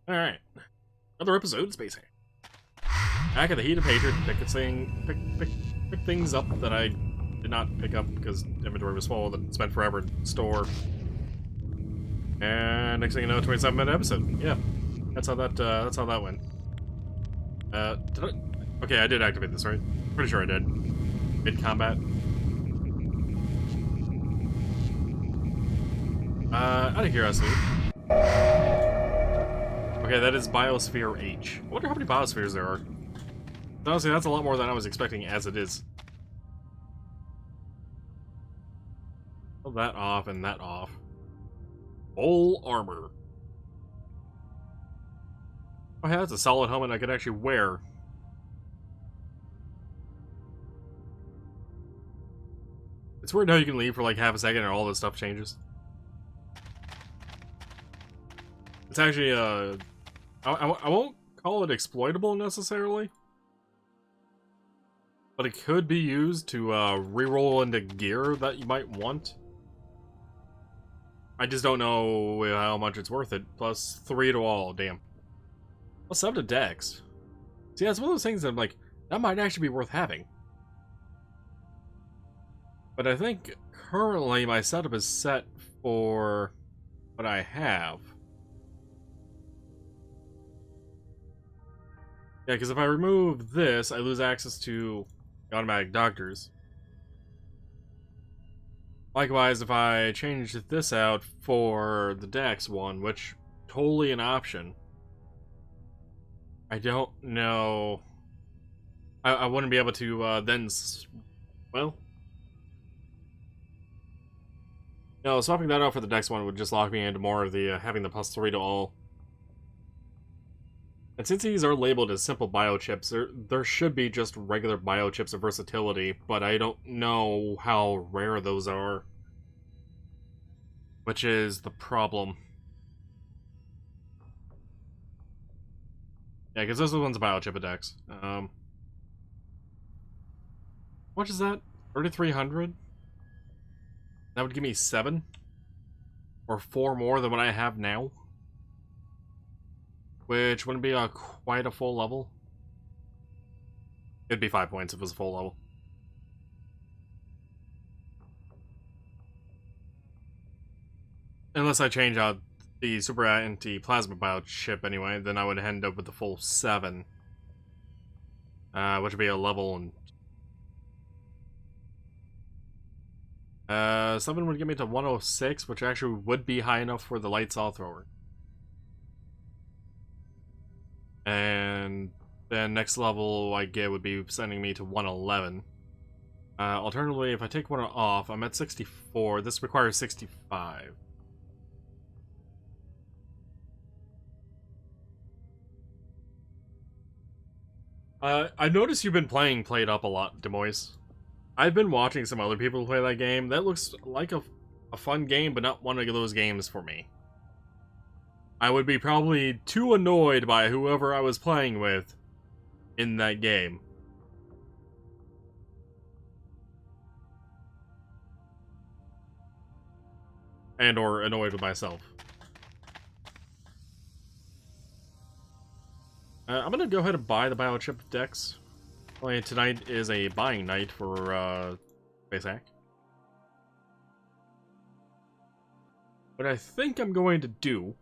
Alright. Another episode of Space Hack. Back at the heat of hatred, pick things up that I did not pick up because inventory was full and spent forever in store. And next thing you know, 27-minute episode. Yeah. That's how that went. Did I? Okay, I did activate this, right? Pretty sure I did. Mid-combat. Out of curiosity. Okay, that is Biosphere H. I wonder how many biospheres there are. Honestly, that's a lot more than I was expecting as it is. Pull that off and that off. Full armor. Oh, yeah, that's a solid helmet I could actually wear. It's weird how you can leave for like half a second and all this stuff changes. It's actually, I won't call it exploitable necessarily. But it could be used to reroll into gear that you might want. I just don't know how much it's worth it. Plus 3 to all, damn. Plus 7 to Dex. See, that's one of those things that I'm like, that might actually be worth having. But I think currently my setup is set for what I have. Yeah, because if I remove this, I lose access to the automatic doctors. Likewise, if I change this out for the Dex one, which totally an option, I don't know. I wouldn't be able to then, well, no, swapping that out for the Dex one would just lock me into more of the having the plus 3 to all. And since these are labeled as simple biochips, there should be just regular biochips of versatility, but I don't know how rare those are. Which is the problem. Yeah, because this one's a biochip of Dex. How much is that? 3,300? That would give me 7? Or 4 more than what I have now? Which wouldn't be quite a full level. It'd be 5 points if it was a full level. Unless I change out the super anti-plasma biochip anyway, then I would end up with the full 7. Which would be a level and 7 would get me to 106, which actually would be high enough for the light saw thrower. And then next level I get would be sending me to 111. Alternatively, if I take one off, I'm at 64. This requires 65. I noticed you've been playing Played Up a lot, Demois. I've been watching some other people play that game. That looks like a fun game, but not one of those games for me. I would be probably too annoyed by whoever I was playing with in that game. And or annoyed with myself. I'm gonna go ahead and buy the biochip Dex. Only tonight is a buying night for Space Hack. What I think I'm going to do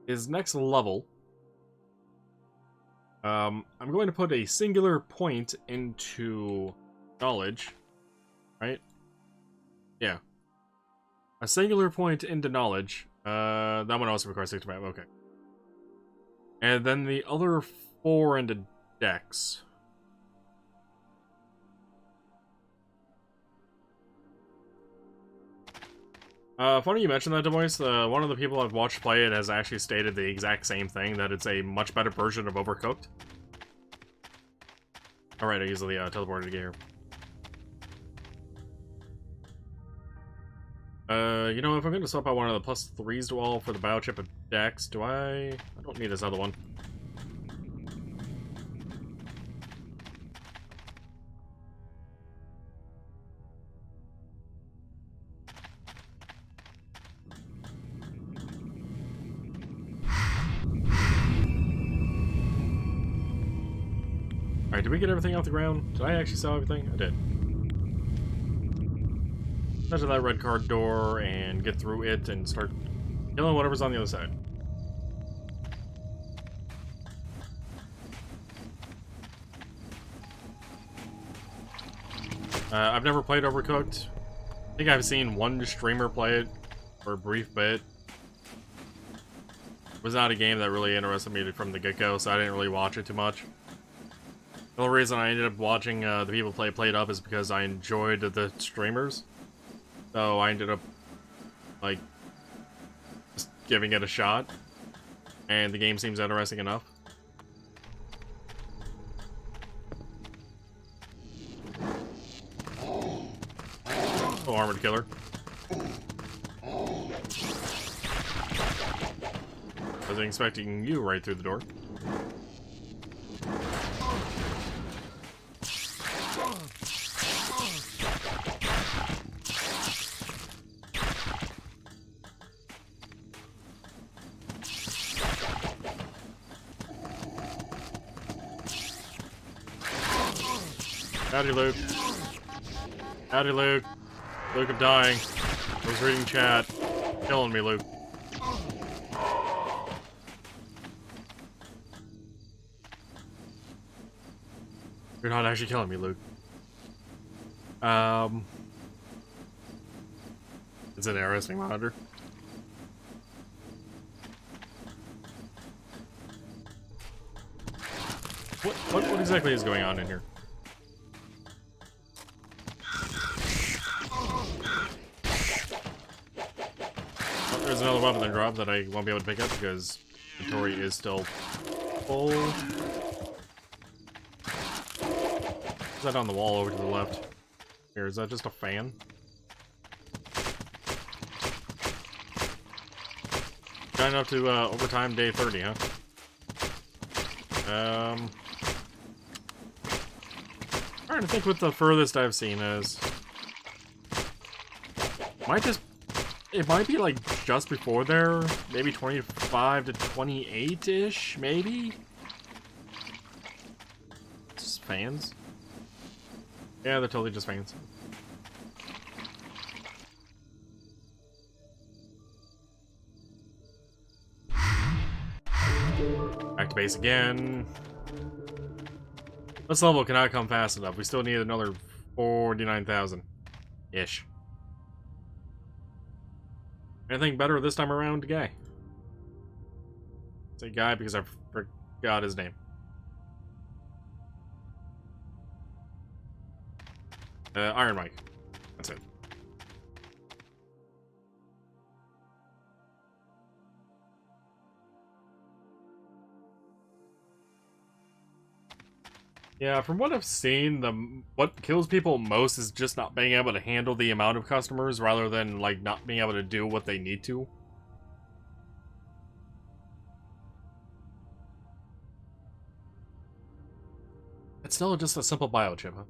is next level. I'm going to put a singular point into knowledge, right? Yeah. A singular point into knowledge. That one also requires 65, okay. And then the other 4 into Dex. Funny you mentioned that, Demois. One of the people I've watched play it has actually stated the exact same thing, that it's a much better version of Overcooked. Alright, I easily teleported to get here. You know, if I'm gonna swap out one of the plus 3s to all for the biochip of Dex, do I don't need this other one. Alright, did we get everything off the ground? Did I actually sell everything? I did. Touch that red card door and get through it and start killing whatever's on the other side. I've never played Overcooked. I think I've seen one streamer play it for a brief bit. It was not a game that really interested me from the get-go, so I didn't really watch it too much. The only reason I ended up watching the people play Played Up is because I enjoyed the streamers. So I ended up, like, just giving it a shot. And the game seems interesting enough. Oh, armored killer. Wasn't expecting you right through the door. Howdy, Luke. Howdy, Luke. Luke, I'm dying. I was reading chat. Killing me, Luke. You're not actually killing me, Luke. It's an interesting monitor. What exactly is going on in here? There's another weapon that dropped that I won't be able to pick up because inventory is still full. Is that on the wall over to the left? Here, is that just a fan? Sign up to overtime day 30, huh? Trying to think what the furthest I've seen is. It might be like just before there, maybe 25 to 28-ish, maybe? Just fans. Yeah, they're totally just fans. Back to base again. This level cannot come fast enough. We still need another 49,000-ish. Anything better this time around, guy? Say guy because I forgot his name. Iron Mike. That's it. Yeah, from what I've seen, what kills people most is just not being able to handle the amount of customers rather than, like, not being able to do what they need to. It's still just a simple biochip, huh?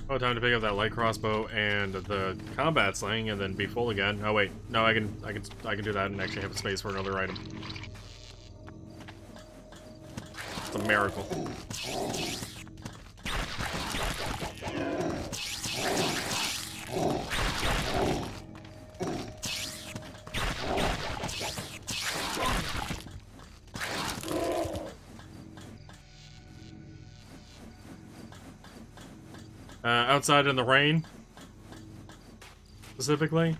Oh, time to pick up that light crossbow and the combat sling, and then be full again. Oh wait, no, I can do that and actually have space for another item. It's a miracle. Outside in the rain, specifically.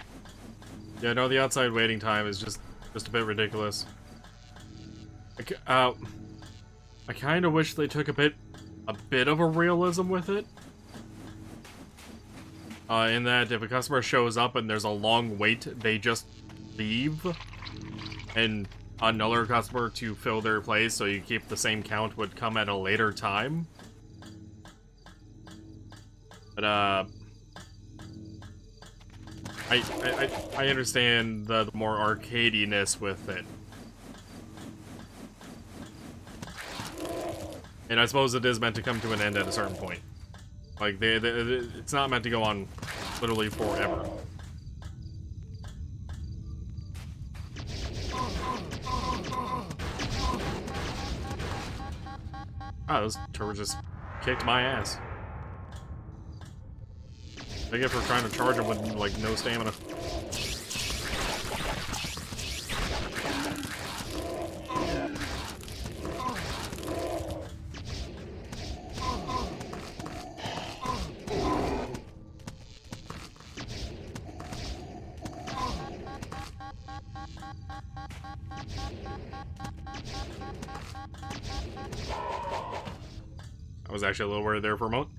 Yeah, no, the outside waiting time is just a bit ridiculous. I kind of wish they took a bit of a realism with it. In that if a customer shows up and there's a long wait, they just leave, and another customer to fill their place, so you keep the same count would come at a later time. But, I understand the more arcadiness with it. And I suppose it is meant to come to an end at a certain point. Like, it's not meant to go on literally forever. Ah, those turrets just kicked my ass. I get for trying to charge them with, like, no stamina. I was actually a little worried there for a moment.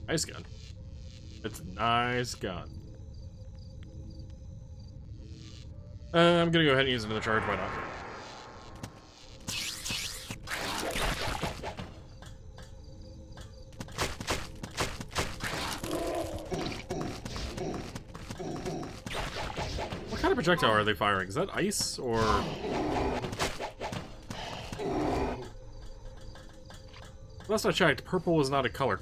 Nice gun. It's a nice gun. I'm gonna go ahead and use another charge, why not? What kind of projectile are they firing? Is that ice, or... Last I checked, purple is not a color.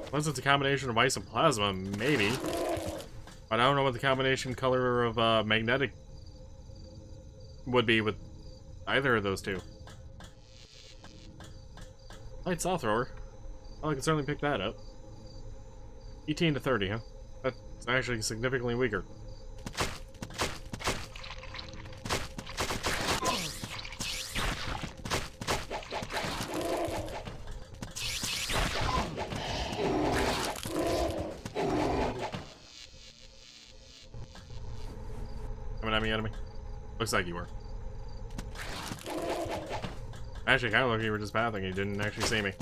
Unless it's a combination of ice and plasma, maybe. But I don't know what the combination color of magnetic would be with either of those two. Light saw thrower. Well, I can certainly pick that up. 18 to 30, huh? That's actually significantly weaker. Coming at me, enemy. Looks like you were. Actually, kind of looked like you were just pathing. You didn't actually see me.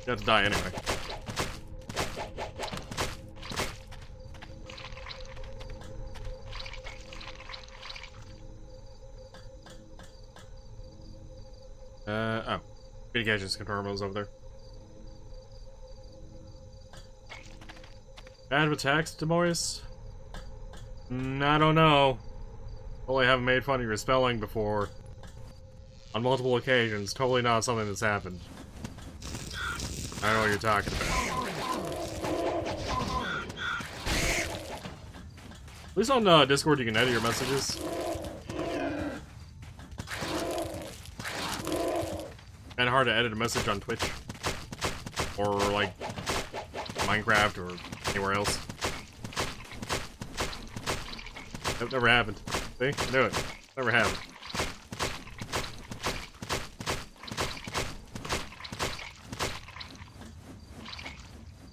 You have to die anyway. Oh. Big gadgets confirm was over there. Bad with attacks, Demois? I don't know. Well, I haven't made fun of your spelling before. On multiple occasions. Totally not something that's happened. I don't know what you're talking about. At least on Discord you can edit your messages. Kinda hard to edit a message on Twitch. Or, like, Minecraft or anywhere else. Nope, never happened. See? I knew it. Never happened.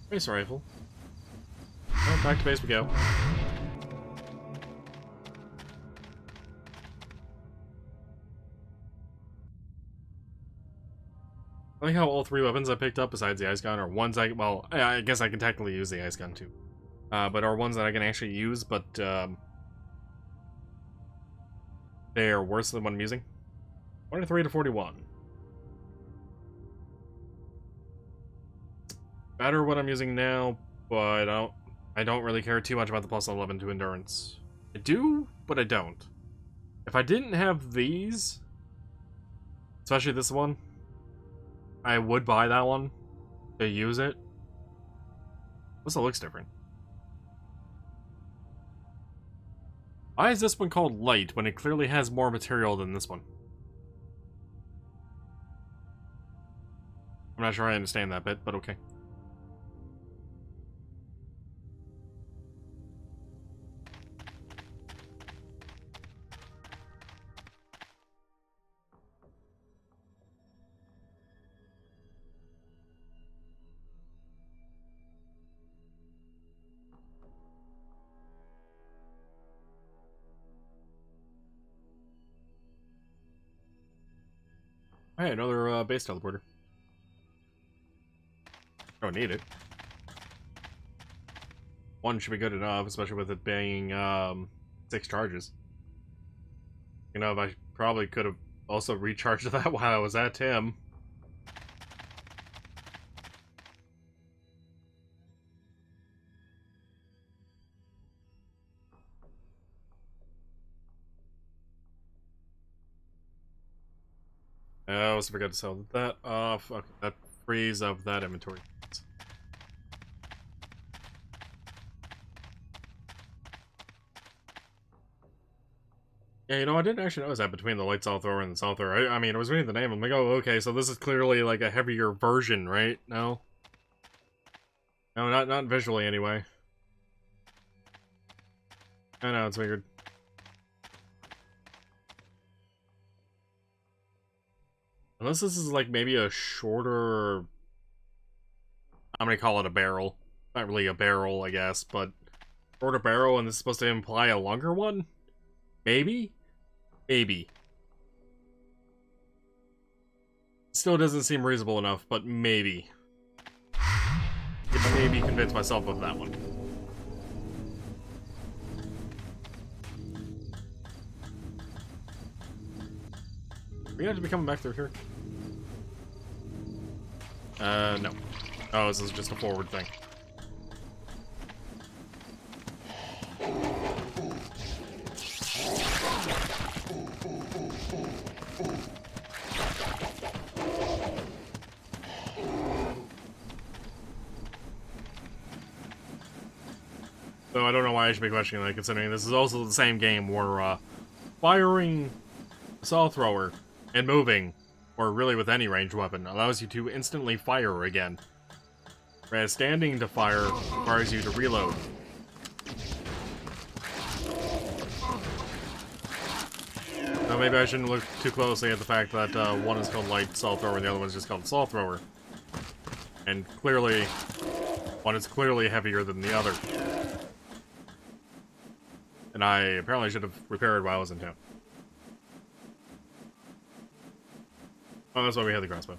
Race rifle. Well, back to base we go. I like how all three weapons I picked up besides the ice gun are ones well, I guess I can technically use the ice gun too. But are ones that I can actually use, but they are worse than what I'm using. 23 to 41. Better what I'm using now, but I don't really care too much about the plus 11 to endurance. I do, but I don't. If I didn't have these, especially this one, I would buy that one to use it. This looks different. Why is this one called light when it clearly has more material than this one? I'm not sure I understand that bit, but okay. Hey, another base teleporter. Don't need it. One should be good enough, especially with it being 6 charges. You know, I probably could have also recharged that while I was at Tim. I also forgot to sell that off. Okay, that frees up that inventory. Yeah, you know, I didn't actually notice that between the light salt thrower and the salt thrower. I mean, I was reading the name, I'm like, oh, okay, so this is clearly like a heavier version, right? No? No, not visually, anyway. I know, it's weird. Unless this is like maybe a shorter... I'm gonna call it a barrel. Not really a barrel, I guess, but... Shorter barrel, and this is supposed to imply a longer one? Maybe? Maybe. Still doesn't seem reasonable enough, but maybe. Maybe convince myself of that one. Are we gonna be coming back through here? No. Oh, this is just a forward thing. So I don't know why I should be questioning that, considering this is also the same game where, firing a saw thrower and moving, or really with any ranged weapon, allows you to instantly fire again. Whereas standing to fire requires you to reload. So maybe I shouldn't look too closely at the fact that one is called light saw thrower and the other one is just called saw thrower. And clearly, one is clearly heavier than the other. And I apparently should have repaired while I was in town. Oh, that's why we had the crossbow.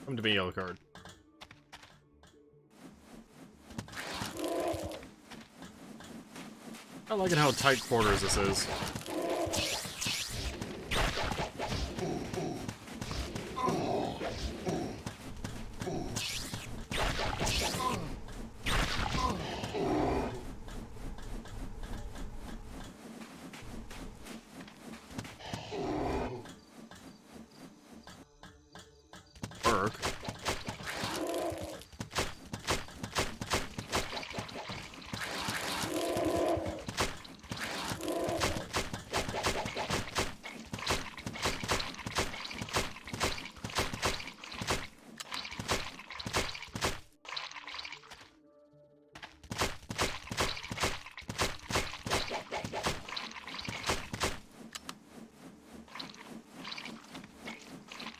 Come to me, yellow card. I like it how tight quarters this is. Work.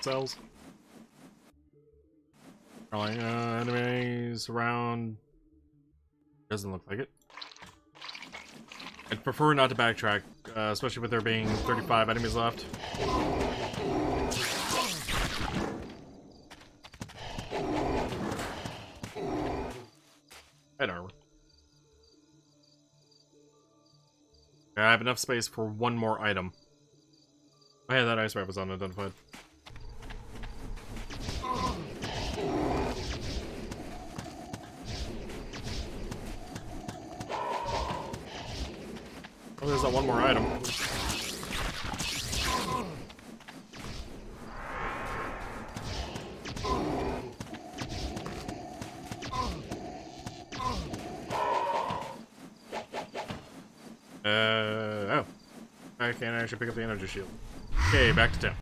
Cells. Probably, enemies around. Doesn't look like it. I'd prefer not to backtrack, especially with there being 35 enemies left. Head armor. I have enough space for one more item. Oh yeah, that ice wrap was unidentified. Oh, there's that one more item. Oh. I can't actually pick up the energy shield. Okay, back to town.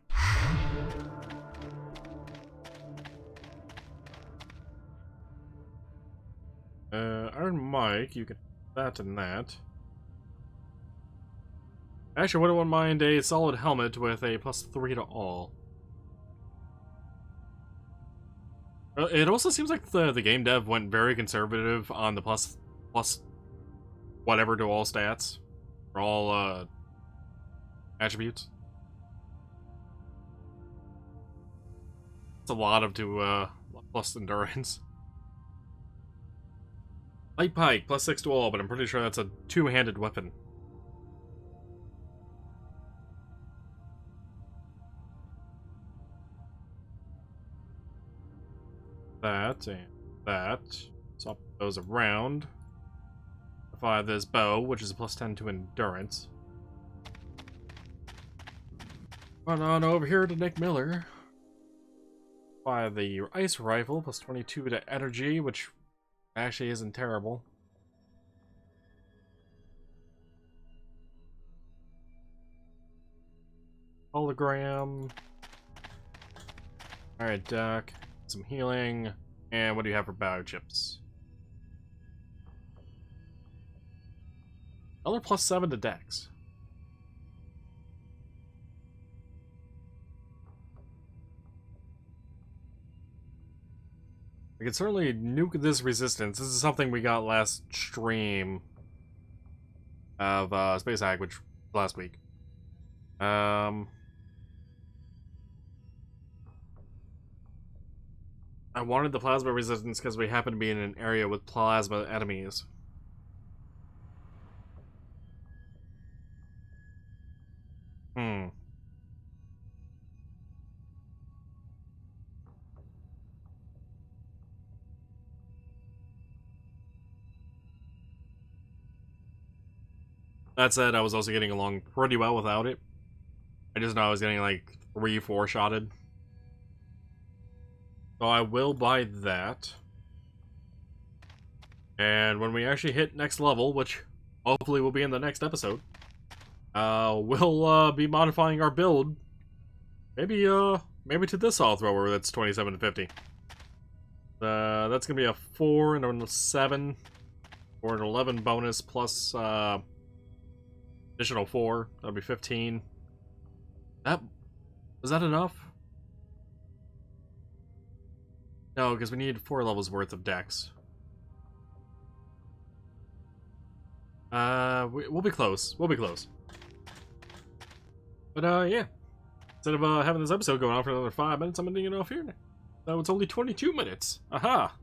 Iron Mike, you can that and that. Actually, wouldn't mind a solid helmet with a +3 to all. It also seems like the game dev went very conservative on the plus whatever to all stats. For all, attributes. It's a lot of plus endurance. Light pike, +6 to all, but I'm pretty sure that's a two-handed weapon. that, and that. Swap those around. Fire this bow, which is a +10 to endurance. Run on over here to Nick Miller. Fire the ice rifle, +22 to energy, which actually isn't terrible. Hologram. Alright, Doc. Some healing. And what do you have for biochips? Another +7 to Dex. We can certainly nuke this resistance. This is something we got last stream of Space Hack, which last week. I wanted the plasma resistance because we happen to be in an area with plasma enemies. That said, I was also getting along pretty well without it. I just know I was getting like 3-4 shotted. So I will buy that. And when we actually hit next level, which hopefully will be in the next episode, we'll be modifying our build. Maybe to this saw thrower that's 2750. That's gonna be a 4 and a 7 or an 11 bonus plus additional 4. That'll be 15. Was that enough? No, because we need 4 levels worth of dex. We'll be close. We'll be close. But yeah. Instead of having this episode going on for another 5 minutes, I'm ending it off here now. So it's only 22 minutes. Aha!